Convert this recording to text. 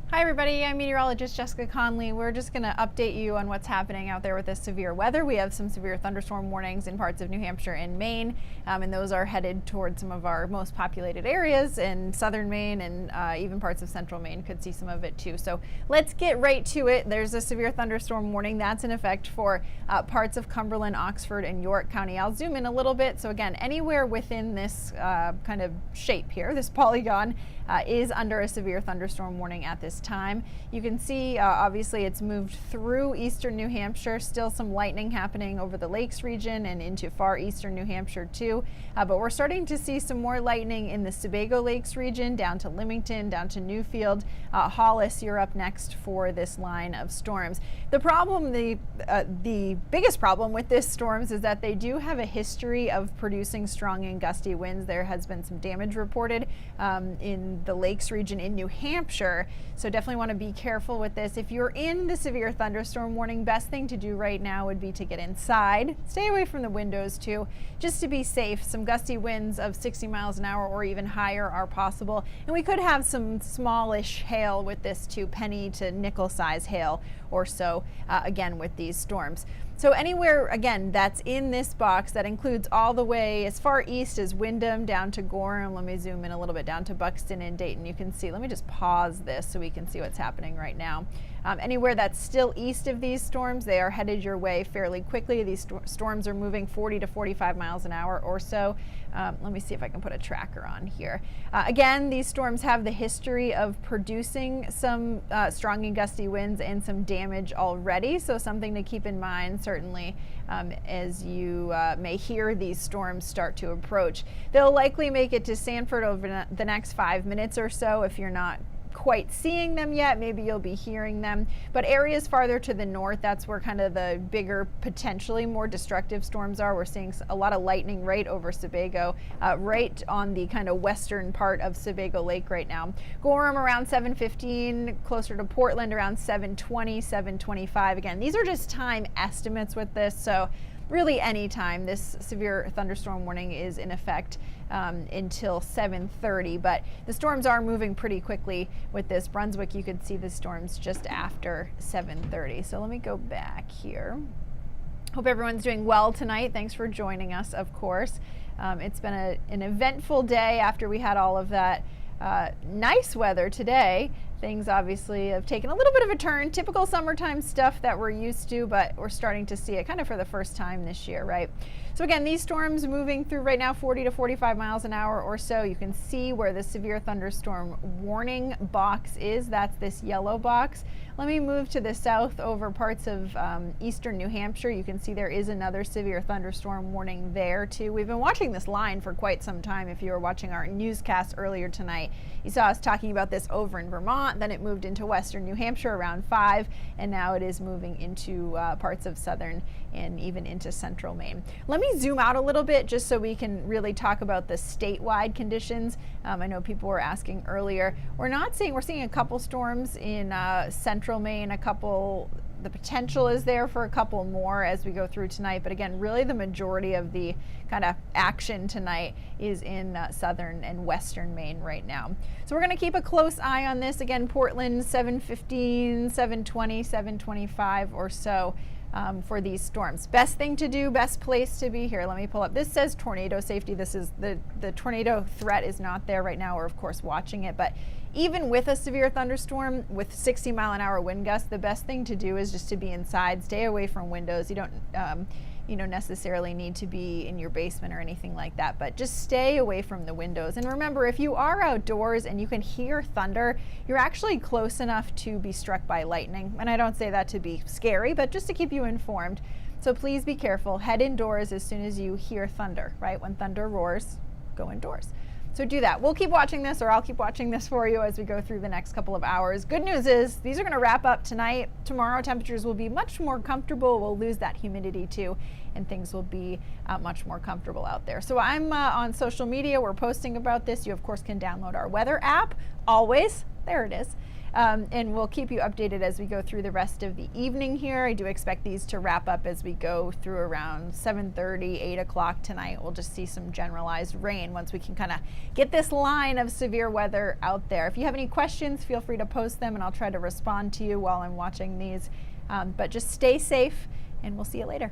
Hi everybody, I'm meteorologist Jessica Conley. We're just going to update you on what's happening out there with this severe weather. We have some severe thunderstorm warnings in parts of New Hampshire and Maine, and those are headed towards some of our most populated areas in southern Maine, and even parts of central Maine could see some of it too. So let's get right to it. There's a severe thunderstorm warning that's in effect for parts of Cumberland, Oxford, and York County. I'll zoom in a little bit. So again, anywhere within this kind of shape here, this polygon, is under a severe thunderstorm warning at this time. You can see obviously it's moved through eastern New Hampshire, still some lightning happening over the Lakes region and into far eastern New Hampshire too, but we're starting to see some more lightning in the Sebago Lakes region, down to Leamington, down to Newfield. Hollis, you're up next for this line of storms. The problem, the biggest problem with this storms is that they do have a history of producing strong and gusty winds. There has been some damage reported in the Lakes region in New Hampshire, so definitely want to be careful with this. If you're in the severe thunderstorm warning, best thing to do right now would be to get inside, stay away from the windows too, just to be safe. Some gusty winds of 60 miles an hour or even higher are possible, and we could have some smallish hail with this too, penny to nickel size hail or so, again with these storms. So anywhere, again, that's in this box, that includes all the way as far east as Windham down to Gorham. Let me zoom in a little bit down to Buxton and Dayton. You can see, let me just pause this so we can see what's happening right now. Anywhere that's still east of these storms, they are headed your way fairly quickly. These storms are moving 40 to 45 miles an hour or so. Let me see if I can put a tracker on here. Again, these storms have the history of producing some strong and gusty winds and some damage already, so something to keep in mind certainly as you may hear these storms start to approach. They'll likely make it to Sanford over the next 5 minutes or so. If you're not quite seeing them yet, maybe you'll be hearing them, but areas farther to the north, that's where kind of the bigger, potentially more destructive storms are. We're seeing a lot of lightning right over Sebago, right on the kind of western part of Sebago Lake right now. Gorham around 7:15, closer to Portland around 7:20, 7:25. Again, these are just time estimates with this, so really any time. This severe thunderstorm warning is in effect until 7:30, but the storms are moving pretty quickly with this. Brunswick, you could see the storms just after 7:30. So let me go back here. Hope everyone's doing well tonight. Thanks for joining us, of course. It's been an eventful day after we had all of that nice weather today. Things obviously have taken a little bit of a turn, typical summertime stuff that we're used to, but we're starting to see it kind of for the first time this year, right? So again, these storms moving through right now 40 to 45 miles an hour or so. You can see where the severe thunderstorm warning box is. That's this yellow box. Let me move to the south over parts of eastern New Hampshire. You can see there is another severe thunderstorm warning there too. We've been watching this line for quite some time. If you were watching our newscast earlier tonight, you saw us talking about this over in Vermont, then it moved into western New Hampshire around 5, and now it is moving into parts of southern and even into central Maine. Let me zoom out a little bit just so we can really talk about the statewide conditions. I know people were asking earlier. We're seeing a couple storms in central Maine, the potential is there for a couple more as we go through tonight, but again, really the majority of the kind of action tonight is in southern and western Maine right now. So we're going to keep a close eye on this. Again, Portland 7:15, 7:20, 7:25 or so for these storms. Best thing to do, best place to be here. Let me pull up. This says tornado safety. This is the tornado threat is not there right now. We're of course watching it, but even with a severe thunderstorm with 60-mile-an-hour wind gusts, the best thing to do is just to be inside, stay away from windows. You don't necessarily need to be in your basement or anything like that, but just stay away from the windows. And remember, if you are outdoors and you can hear thunder, you're actually close enough to be struck by lightning. And I don't say that to be scary, but just to keep you informed. So please be careful. Head indoors as soon as you hear thunder, right? When thunder roars, go indoors. So do that. We'll keep watching this, or I'll keep watching this for you as we go through the next couple of hours. Good news is these are going to wrap up tonight. Tomorrow temperatures will be much more comfortable. We'll lose that humidity too, and things will be much more comfortable out there. So I'm on social media. We're posting about this. You of course can download our weather app always. There it is. And we'll keep you updated as we go through the rest of the evening here. I do expect these to wrap up as we go through around 7:30, 8 o'clock tonight. We'll just see some generalized rain once we can kind of get this line of severe weather out there. If you have any questions, feel free to post them and I'll try to respond to you while I'm watching these. But just stay safe and we'll see you later.